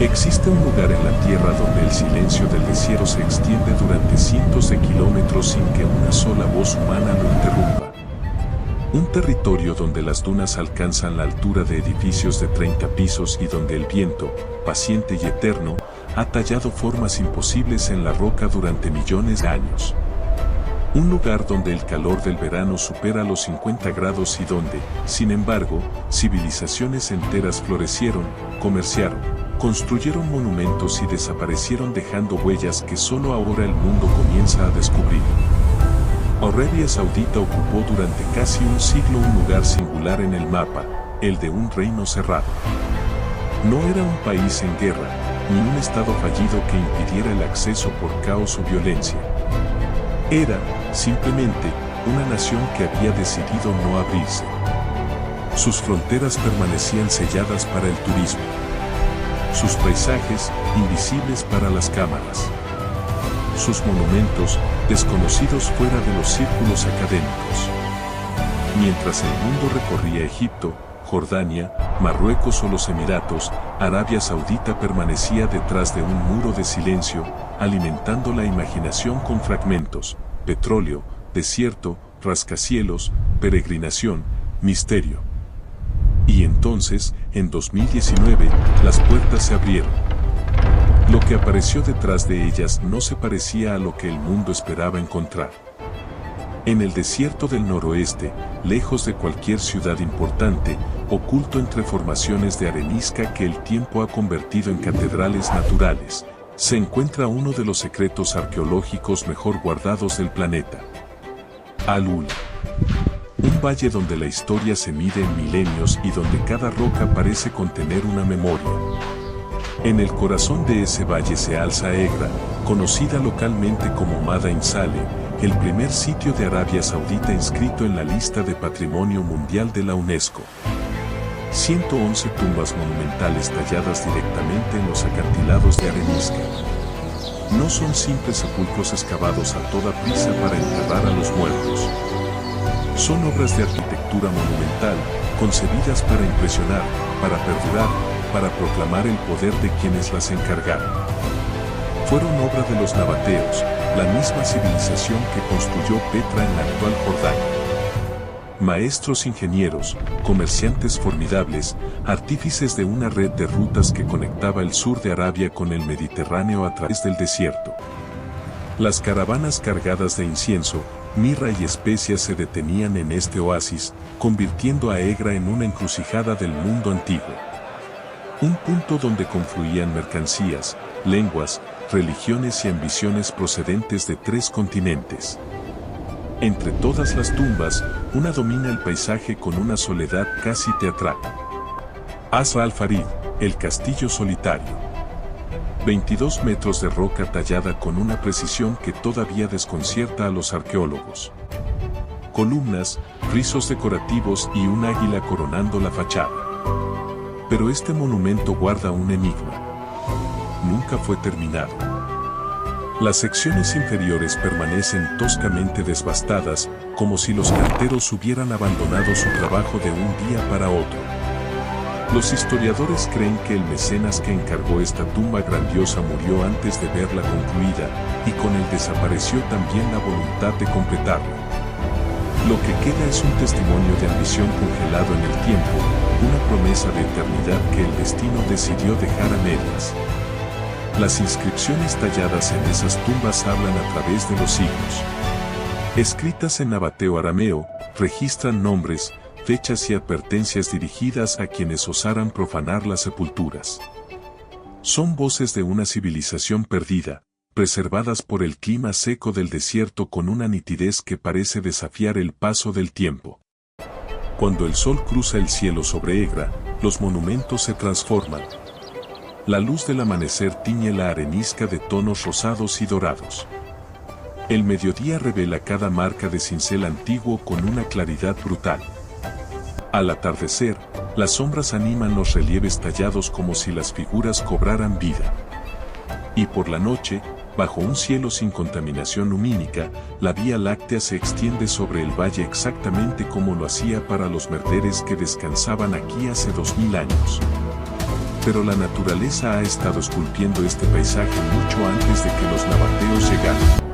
Existe un lugar en la Tierra donde el silencio del desierto se extiende durante cientos de kilómetros sin que una sola voz humana lo interrumpa. Un territorio donde las dunas alcanzan la altura de edificios de 30 pisos y donde el viento, paciente y eterno, ha tallado formas imposibles en la roca durante millones de años. Un lugar donde el calor del verano supera los 50 grados y donde, sin embargo, civilizaciones enteras florecieron, comerciaron, construyeron monumentos y desaparecieron dejando huellas que solo ahora el mundo comienza a descubrir. Arabia Saudita ocupó durante casi un siglo un lugar singular en el mapa, el de un reino cerrado. No era un país en guerra, ni un estado fallido que impidiera el acceso por caos o violencia. Era, simplemente, una nación que había decidido no abrirse. Sus fronteras permanecían selladas para el turismo. Sus paisajes, invisibles para las cámaras. Sus monumentos, desconocidos fuera de los círculos académicos. Mientras el mundo recorría Egipto, Jordania, Marruecos o los Emiratos, Arabia Saudita permanecía detrás de un muro de silencio, alimentando la imaginación con fragmentos, petróleo, desierto, rascacielos, peregrinación, misterio. Y entonces, en 2019, las puertas se abrieron. Lo que apareció detrás de ellas no se parecía a lo que el mundo esperaba encontrar. En el desierto del noroeste, lejos de cualquier ciudad importante, oculto entre formaciones de arenisca que el tiempo ha convertido en catedrales naturales, se encuentra uno de los secretos arqueológicos mejor guardados del planeta. Al-Ula. Un valle donde la historia se mide en milenios y donde cada roca parece contener una memoria. En el corazón de ese valle se alza Egra, conocida localmente como Madain Saleh, el primer sitio de Arabia Saudita inscrito en la lista de Patrimonio Mundial de la UNESCO. 111 tumbas monumentales talladas directamente en los acantilados de arenisca. No son simples sepulcros excavados a toda prisa para enterrar a los muertos. Son obras de arquitectura monumental, concebidas para impresionar, para perdurar, para proclamar el poder de quienes las encargaron. Fueron obra de los nabateos, la misma civilización que construyó Petra en la actual Jordania. Maestros ingenieros, comerciantes formidables, artífices de una red de rutas que conectaba el sur de Arabia con el Mediterráneo a través del desierto. Las caravanas cargadas de incienso, mirra y especias se detenían en este oasis, convirtiendo a Egra en una encrucijada del mundo antiguo. Un punto donde confluían mercancías, lenguas, religiones y ambiciones procedentes de 3 continentes. Entre todas las tumbas, una domina el paisaje con una soledad casi teatral. Asra al-Farid, el castillo solitario. 22 metros de roca tallada con una precisión que todavía desconcierta a los arqueólogos. Columnas, frisos decorativos y un águila coronando la fachada. Pero este monumento guarda un enigma. Nunca fue terminado. Las secciones inferiores permanecen toscamente devastadas, como si los canteros hubieran abandonado su trabajo de un día para otro. Los historiadores creen que el mecenas que encargó esta tumba grandiosa murió antes de verla concluida, y con él desapareció también la voluntad de completarla. Lo que queda es un testimonio de ambición congelado en el tiempo, una promesa de eternidad que el destino decidió dejar a medias. Las inscripciones talladas en esas tumbas hablan a través de los siglos. Escritas en nabateo arameo, registran nombres, fechas y advertencias dirigidas a quienes osaran profanar las sepulturas. Son voces de una civilización perdida, preservadas por el clima seco del desierto con una nitidez que parece desafiar el paso del tiempo. Cuando el sol cruza el cielo sobre Egra, los monumentos se transforman. La luz del amanecer tiñe la arenisca de tonos rosados y dorados. El mediodía revela cada marca de cincel antiguo con una claridad brutal. Al atardecer, las sombras animan los relieves tallados como si las figuras cobraran vida. Y por la noche, bajo un cielo sin contaminación lumínica, la Vía Láctea se extiende sobre el valle exactamente como lo hacía para los mercaderes que descansaban aquí hace 2000 años. pero la naturaleza ha estado esculpiendo este paisaje mucho antes de que los nabateos llegaran.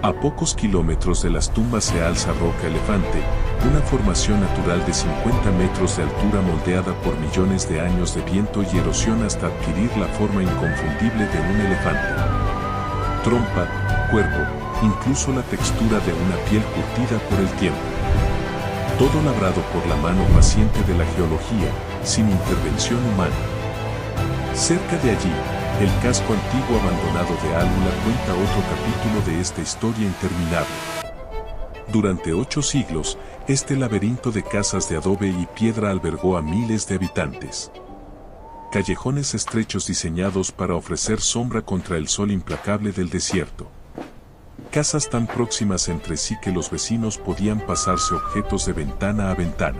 A pocos kilómetros de las tumbas se alza Roca Elefante, una formación natural de 50 metros de altura moldeada por millones de años de viento y erosión hasta adquirir la forma inconfundible de un elefante. Trompa, cuerpo, incluso la textura de una piel curtida por el tiempo. Todo labrado por la mano paciente de la geología, sin intervención humana. Cerca de allí, el casco antiguo abandonado de Álula cuenta otro capítulo de esta historia interminable. Durante 8 siglos, este laberinto de casas de adobe y piedra albergó a miles de habitantes. Callejones estrechos diseñados para ofrecer sombra contra el sol implacable del desierto. Casas tan próximas entre sí que los vecinos podían pasarse objetos de ventana a ventana.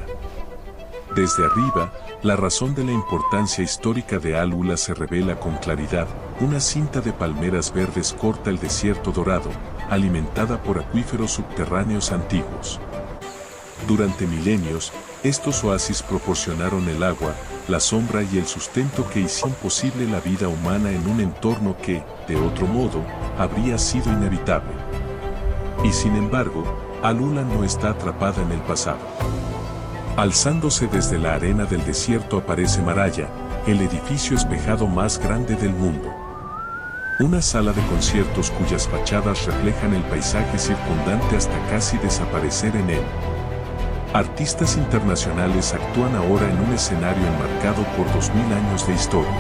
Desde arriba, la razón de la importancia histórica de Álula se revela con claridad. Una cinta de palmeras verdes corta el desierto dorado, alimentada por acuíferos subterráneos antiguos. Durante milenios, estos oasis proporcionaron el agua, la sombra y el sustento que hicieron posible la vida humana en un entorno que, de otro modo, habría sido inhabitable. Y sin embargo, Álula no está atrapada en el pasado. Alzándose desde la arena del desierto aparece Maraya, el edificio espejado más grande del mundo. Una sala de conciertos cuyas fachadas reflejan el paisaje circundante hasta casi desaparecer en él. Artistas internacionales actúan ahora en un escenario enmarcado por 2000 años de historia.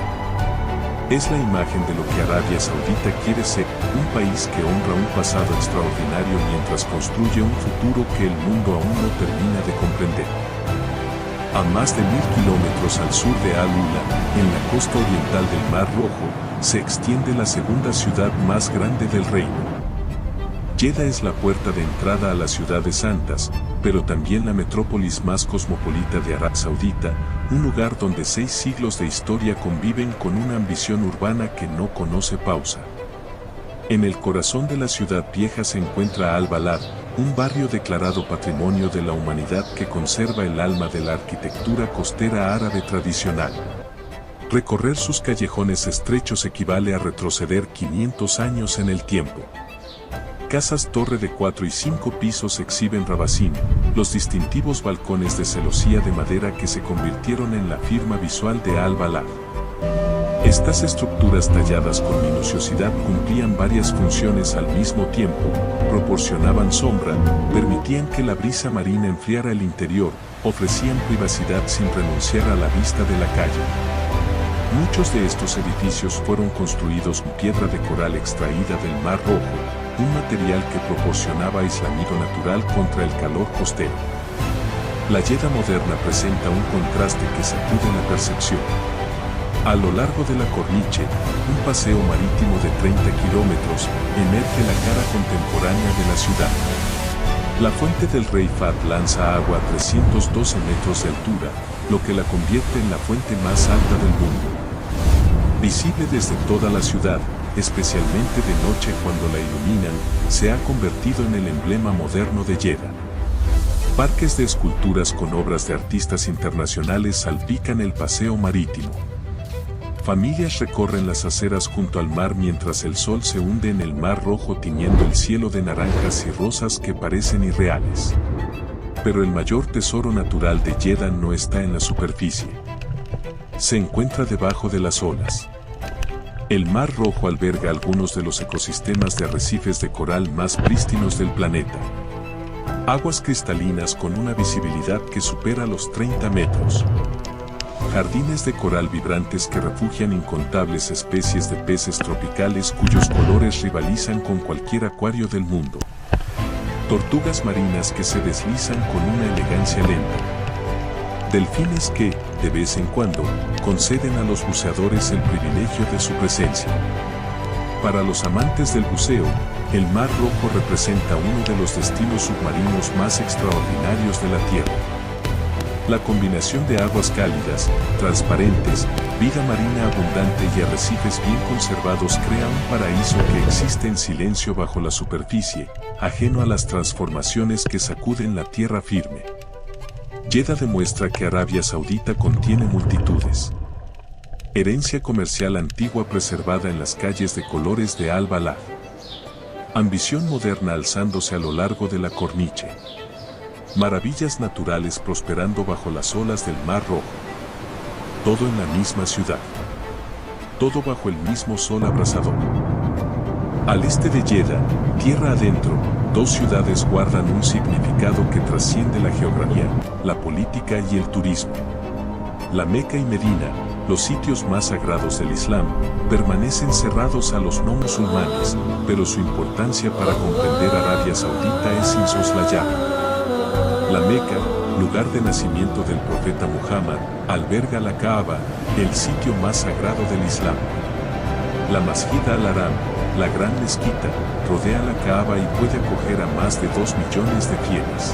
Es la imagen de lo que Arabia Saudita quiere ser, un país que honra un pasado extraordinario mientras construye un futuro que el mundo aún no termina de comprender. A más de 1000 kilómetros al sur de Álula, en la costa oriental del Mar Rojo, se extiende la segunda ciudad más grande del reino. Jeddah es la puerta de entrada a las ciudades santas, pero también la metrópolis más cosmopolita de Arabia Saudita, un lugar donde 6 siglos de historia conviven con una ambición urbana que no conoce pausa. En el corazón de la ciudad vieja se encuentra Al-Balad, un barrio declarado Patrimonio de la Humanidad que conserva el alma de la arquitectura costera árabe tradicional. Recorrer sus callejones estrechos equivale a retroceder 500 años en el tiempo. Casas torre de 4 y 5 pisos exhiben rabacín, los distintivos balcones de celosía de madera que se convirtieron en la firma visual de Al-Balad. Estas estructuras talladas con minuciosidad cumplían varias funciones al mismo tiempo, proporcionaban sombra, permitían que la brisa marina enfriara el interior, ofrecían privacidad sin renunciar a la vista de la calle. Muchos de estos edificios fueron construidos con piedra de coral extraída del Mar Rojo, un material que proporcionaba aislamiento natural contra el calor costero. La Jeddah moderna presenta un contraste que sacude la percepción. A lo largo de la Corniche, un paseo marítimo de 30 kilómetros, emerge la cara contemporánea de la ciudad. La fuente del Rey Fahd lanza agua a 312 metros de altura, lo que la convierte en la fuente más alta del mundo. Visible desde toda la ciudad, especialmente de noche cuando la iluminan, se ha convertido en el emblema moderno de Jeddah. Parques de esculturas con obras de artistas internacionales salpican el paseo marítimo. Familias recorren las aceras junto al mar mientras el sol se hunde en el Mar Rojo tiñendo el cielo de naranjas y rosas que parecen irreales. Pero el mayor tesoro natural de Jeddah no está en la superficie. Se encuentra debajo de las olas. El Mar Rojo alberga algunos de los ecosistemas de arrecifes de coral más prístinos del planeta. Aguas cristalinas con una visibilidad que supera los 30 metros. Jardines de coral vibrantes que refugian incontables especies de peces tropicales cuyos colores rivalizan con cualquier acuario del mundo. Tortugas marinas que se deslizan con una elegancia lenta. Delfines que, de vez en cuando, conceden a los buceadores el privilegio de su presencia. Para los amantes del buceo, el Mar Rojo representa uno de los destinos submarinos más extraordinarios de la Tierra. La combinación de aguas cálidas, transparentes, vida marina abundante y arrecifes bien conservados crea un paraíso que existe en silencio bajo la superficie, ajeno a las transformaciones que sacuden la tierra firme. Jeddah demuestra que Arabia Saudita contiene multitudes. Herencia comercial antigua preservada en las calles de colores de Al-Balagh. Ambición moderna alzándose a lo largo de la corniche. Maravillas naturales prosperando bajo las olas del Mar Rojo. Todo en la misma ciudad. Todo bajo el mismo sol abrasador. Al este de Jeddah, tierra adentro, dos ciudades guardan un significado que trasciende la geografía, la política y el turismo. La Meca y Medina, los sitios más sagrados del Islam, permanecen cerrados a los no musulmanes, pero su importancia para comprender Arabia Saudita es insoslayable. La Meca, lugar de nacimiento del profeta Muhammad, alberga la Kaaba, el sitio más sagrado del Islam. La Masjid al-Haram, la gran mezquita, rodea la Kaaba y puede acoger a más de 2 millones de fieles.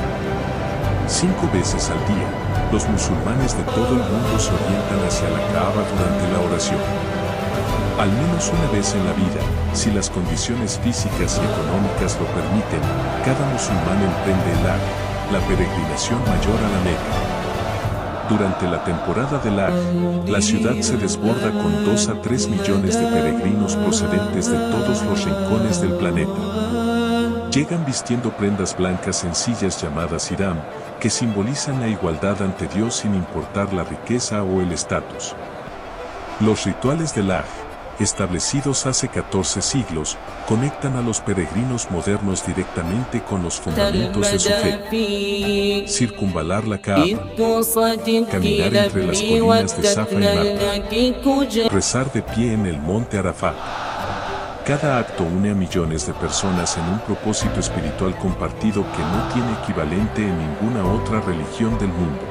5 veces al día, los musulmanes de todo el mundo se orientan hacia la Kaaba durante la oración. Al menos una vez en la vida, si las condiciones físicas y económicas lo permiten, cada musulmán emprende el Hajj, la peregrinación mayor a la Meca. Durante la temporada del Hajj, la ciudad se desborda con 2 a 3 millones de peregrinos procedentes de todos los rincones del planeta. Llegan vistiendo prendas blancas sencillas llamadas Ihram, que simbolizan la igualdad ante Dios sin importar la riqueza o el estatus. Los rituales del Hajj, establecidos hace 14 siglos, conectan a los peregrinos modernos directamente con los fundamentos de su fe. Circunvalar la Kaaba, caminar entre las colinas de Safa y Marwa, rezar de pie en el monte Arafat. Cada acto une a millones de personas en un propósito espiritual compartido que no tiene equivalente en ninguna otra religión del mundo.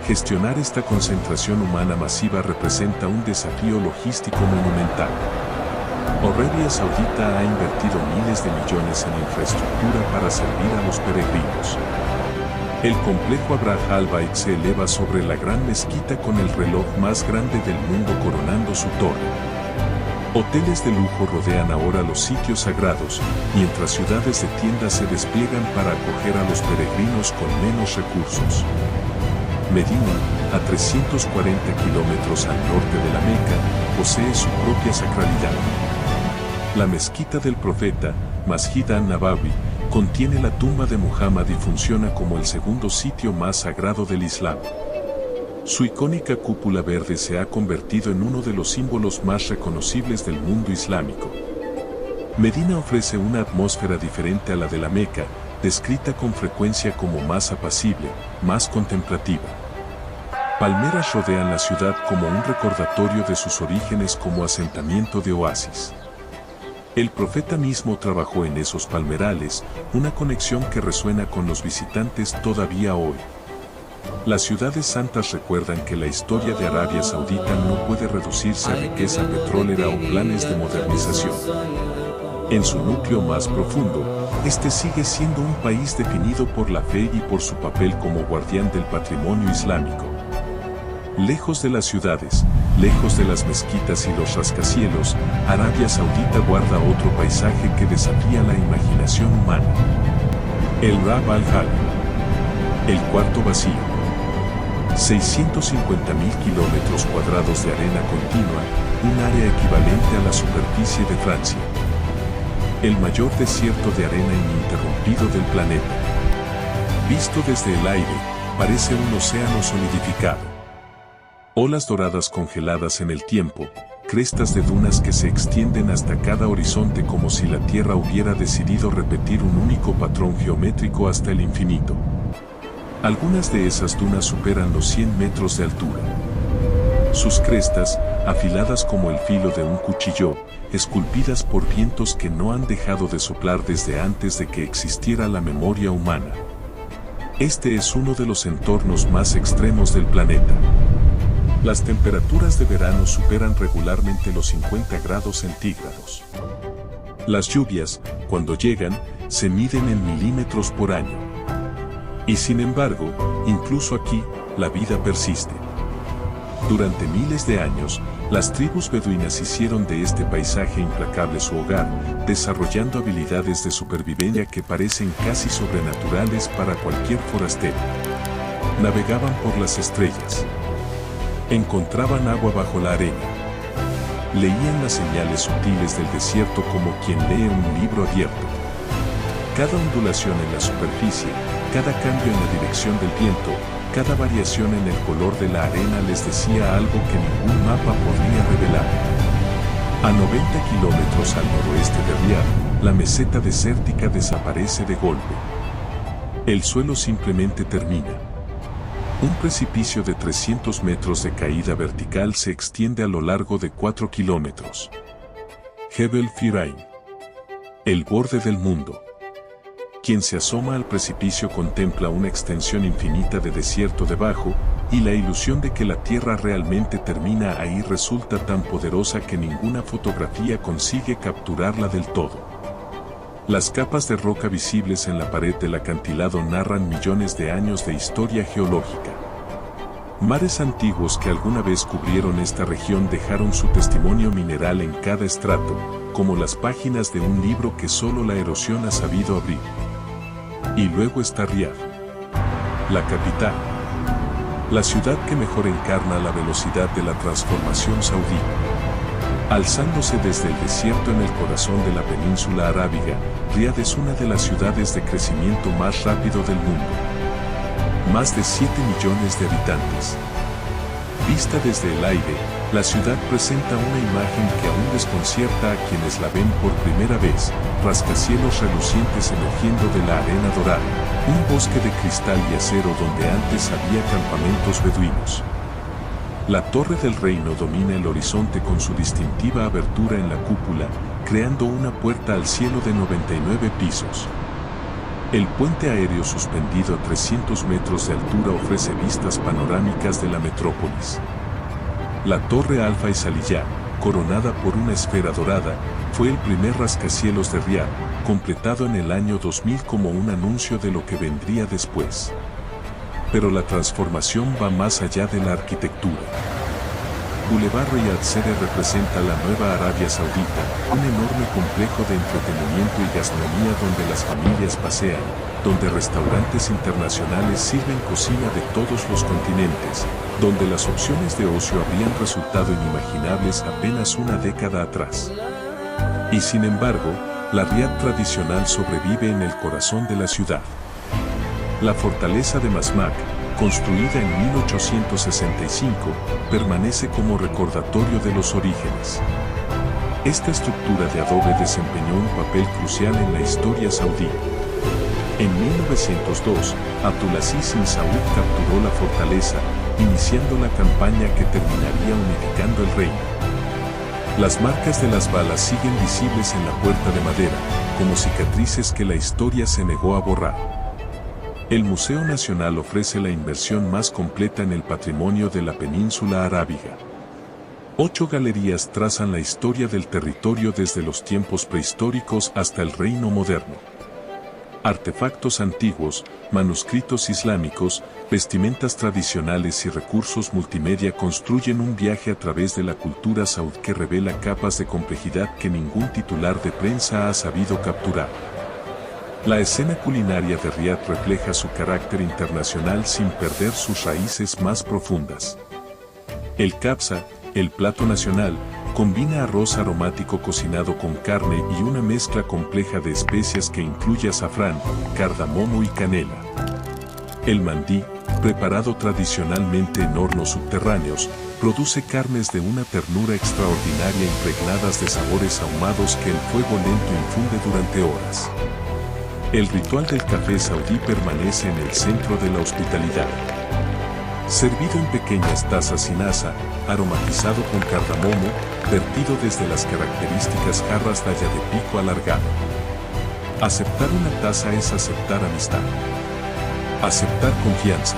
Gestionar esta concentración humana masiva representa un desafío logístico monumental. Arabia Saudita ha invertido miles de millones en infraestructura para servir a los peregrinos. El complejo Abrah al-Bait se eleva sobre la gran mezquita con el reloj más grande del mundo coronando su torre. Hoteles de lujo rodean ahora los sitios sagrados, mientras ciudades de tiendas se despliegan para acoger a los peregrinos con menos recursos. Medina, a 340 kilómetros al norte de la Meca, posee su propia sacralidad. La mezquita del profeta, Masjid an-Nabawi, contiene la tumba de Muhammad y funciona como el segundo sitio más sagrado del Islam. Su icónica cúpula verde se ha convertido en uno de los símbolos más reconocibles del mundo islámico. Medina ofrece una atmósfera diferente a la de la Meca, descrita con frecuencia como más apacible, más contemplativa. Palmeras rodean la ciudad como un recordatorio de sus orígenes como asentamiento de oasis. El profeta mismo trabajó en esos palmerales, una conexión que resuena con los visitantes todavía hoy. Las ciudades santas recuerdan que la historia de Arabia Saudita no puede reducirse a riqueza petrolera o planes de modernización. En su núcleo más profundo, este sigue siendo un país definido por la fe y por su papel como guardián del patrimonio islámico. Lejos de las ciudades, lejos de las mezquitas y los rascacielos, Arabia Saudita guarda otro paisaje que desafía la imaginación humana. El Rab al-Khali. El cuarto vacío. 650.000 kilómetros cuadrados de arena continua, un área equivalente a la superficie de Francia. El mayor desierto de arena ininterrumpido del planeta. Visto desde el aire, parece un océano solidificado. Olas doradas congeladas en el tiempo, crestas de dunas que se extienden hasta cada horizonte como si la Tierra hubiera decidido repetir un único patrón geométrico hasta el infinito. Algunas de esas dunas superan los 100 metros de altura. Sus crestas, afiladas como el filo de un cuchillo, esculpidas por vientos que no han dejado de soplar desde antes de que existiera la memoria humana. Este es uno de los entornos más extremos del planeta. Las temperaturas de verano superan regularmente los 50 grados centígrados. Las lluvias, cuando llegan, se miden en milímetros por año. Y sin embargo, incluso aquí, la vida persiste. Durante miles de años, las tribus beduinas hicieron de este paisaje implacable su hogar, desarrollando habilidades de supervivencia que parecen casi sobrenaturales para cualquier forastero. Navegaban por las estrellas. Encontraban agua bajo la arena. Leían las señales sutiles del desierto como quien lee un libro abierto. Cada ondulación en la superficie, cada cambio en la dirección del viento, cada variación en el color de la arena les decía algo que ningún mapa podría revelar. A 90 kilómetros al noroeste de Riad, la meseta desértica desaparece de golpe. El suelo simplemente termina. Un precipicio de 300 metros de caída vertical se extiende a lo largo de 4 kilómetros. Jebel Firain. El borde del mundo. Quien se asoma al precipicio contempla una extensión infinita de desierto debajo, y la ilusión de que la tierra realmente termina ahí resulta tan poderosa que ninguna fotografía consigue capturarla del todo. Las capas de roca visibles en la pared del acantilado narran millones de años de historia geológica. Mares antiguos que alguna vez cubrieron esta región dejaron su testimonio mineral en cada estrato, como las páginas de un libro que solo la erosión ha sabido abrir. Y luego está Riad, la capital. La ciudad que mejor encarna la velocidad de la transformación saudí. Alzándose desde el desierto en el corazón de la península arábiga, Riad es una de las ciudades de crecimiento más rápido del mundo. Más de 7 millones de habitantes. Vista desde el aire, la ciudad presenta una imagen que aún desconcierta a quienes la ven por primera vez, rascacielos relucientes emergiendo de la arena dorada, un bosque de cristal y acero donde antes había campamentos beduinos. La Torre del Reino domina el horizonte con su distintiva abertura en la cúpula, creando una puerta al cielo de 99 pisos. El puente aéreo suspendido a 300 metros de altura ofrece vistas panorámicas de la metrópolis. La Torre Al Faisaliyah, coronada por una esfera dorada, fue el primer rascacielos de Riad, completado en el año 2000 como un anuncio de lo que vendría después. Pero la transformación va más allá de la arquitectura. Boulevard Riyad Sede representa la nueva Arabia Saudita, un enorme complejo de entretenimiento y gastronomía donde las familias pasean, donde restaurantes internacionales sirven cocina de todos los continentes, donde las opciones de ocio habrían resultado inimaginables apenas una década atrás. Y sin embargo, la Riad tradicional sobrevive en el corazón de la ciudad. La fortaleza de Masmak, construida en 1865, permanece como recordatorio de los orígenes. Esta estructura de adobe desempeñó un papel crucial en la historia saudí. En 1902, Abdulaziz bin Saud capturó la fortaleza, iniciando la campaña que terminaría unificando el reino. Las marcas de las balas siguen visibles en la puerta de madera, como cicatrices que la historia se negó a borrar. El Museo Nacional ofrece la inversión más completa en el patrimonio de la península arábiga. 8 galerías trazan la historia del territorio desde los tiempos prehistóricos hasta el reino moderno. Artefactos antiguos, manuscritos islámicos, vestimentas tradicionales y recursos multimedia construyen un viaje a través de la cultura saudí que revela capas de complejidad que ningún titular de prensa ha sabido capturar. La escena culinaria de Riad refleja su carácter internacional sin perder sus raíces más profundas. El kabsa, el plato nacional, combina arroz aromático cocinado con carne y una mezcla compleja de especias que incluye azafrán, cardamomo y canela. El mandí, preparado tradicionalmente en hornos subterráneos, produce carnes de una ternura extraordinaria impregnadas de sabores ahumados que el fuego lento infunde durante horas. El ritual del café saudí permanece en el centro de la hospitalidad. Servido en pequeñas tazas sin asa, aromatizado con cardamomo, vertido desde las características jarras talla de pico alargado. Aceptar una taza es aceptar amistad. Aceptar confianza.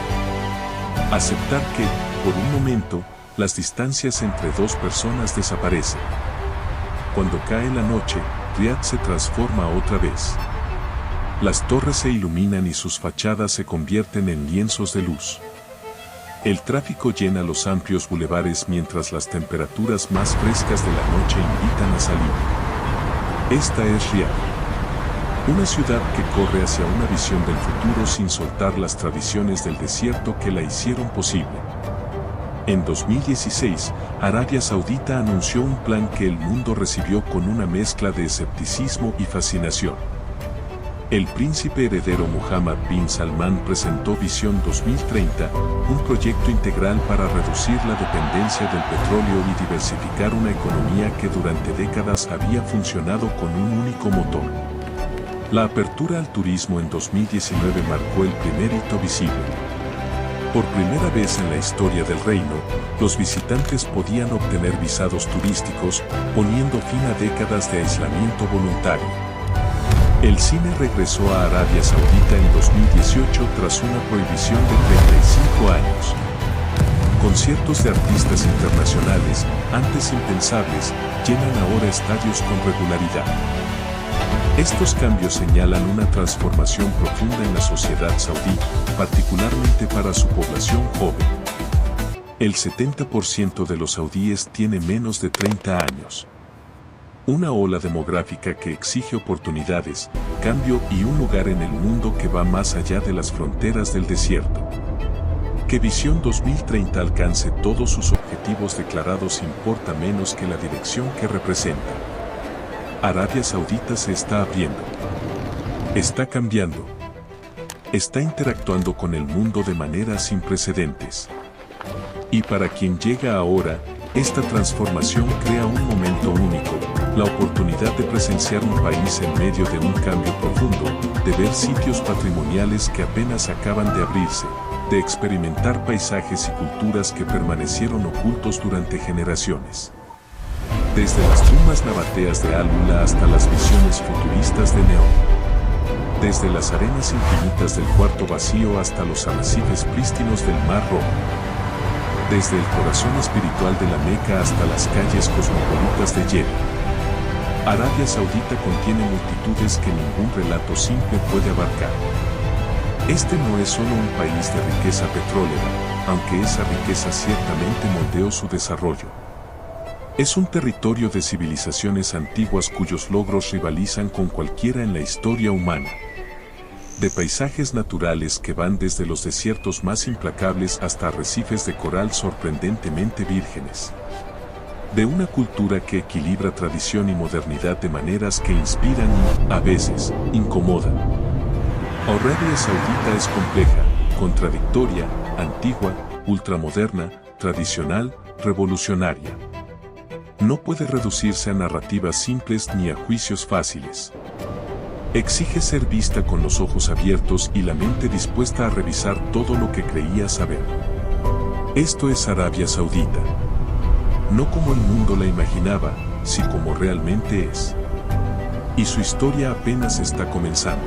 Aceptar que, por un momento, las distancias entre dos personas desaparecen. Cuando cae la noche, Riad se transforma otra vez. Las torres se iluminan y sus fachadas se convierten en lienzos de luz. El tráfico llena los amplios bulevares mientras las temperaturas más frescas de la noche invitan a salir. Esta es Riad. Una ciudad que corre hacia una visión del futuro sin soltar las tradiciones del desierto que la hicieron posible. En 2016, Arabia Saudita anunció un plan que el mundo recibió con una mezcla de escepticismo y fascinación. El príncipe heredero Mohammed bin Salman presentó Visión 2030, un proyecto integral para reducir la dependencia del petróleo y diversificar una economía que durante décadas había funcionado con un único motor. La apertura al turismo en 2019 marcó el primer hito visible. Por primera vez en la historia del reino, los visitantes podían obtener visados turísticos, poniendo fin a décadas de aislamiento voluntario. El cine regresó a Arabia Saudita en 2018 tras una prohibición de 35 años. Conciertos de artistas internacionales, antes impensables, llenan ahora estadios con regularidad. Estos cambios señalan una transformación profunda en la sociedad saudí, particularmente para su población joven. El 70% de los saudíes tiene menos de 30 años. Una ola demográfica que exige oportunidades, cambio y un lugar en el mundo que va más allá de las fronteras del desierto. Que Visión 2030 alcance todos sus objetivos declarados importa menos que la dirección que representa. Arabia Saudita se está abriendo. Está cambiando. Está interactuando con el mundo de manera sin precedentes. Y para quien llega ahora, esta transformación crea un momento único, la oportunidad de presenciar un país en medio de un cambio profundo, de ver sitios patrimoniales que apenas acaban de abrirse, de experimentar paisajes y culturas que permanecieron ocultos durante generaciones. Desde las tumbas nabateas de Al-Ula hasta las visiones futuristas de Neón. Desde las arenas infinitas del Cuarto Vacío hasta los arrecifes prístinos del Mar Rojo. Desde el corazón espiritual de la Meca hasta las calles cosmopolitas de Jeddah. Arabia Saudita contiene multitudes que ningún relato simple puede abarcar. Este no es solo un país de riqueza petrolera, aunque esa riqueza ciertamente moldeó su desarrollo. Es un territorio de civilizaciones antiguas cuyos logros rivalizan con cualquiera en la historia humana. De paisajes naturales que van desde los desiertos más implacables hasta arrecifes de coral sorprendentemente vírgenes. De una cultura que equilibra tradición y modernidad de maneras que inspiran y, a veces, incomodan. Arabia Saudita es compleja, contradictoria, antigua, ultramoderna, tradicional, revolucionaria. No puede reducirse a narrativas simples ni a juicios fáciles. Exige ser vista con los ojos abiertos y la mente dispuesta a revisar todo lo que creía saber. Esto es Arabia Saudita. No como el mundo la imaginaba, sino como realmente es. Y su historia apenas está comenzando.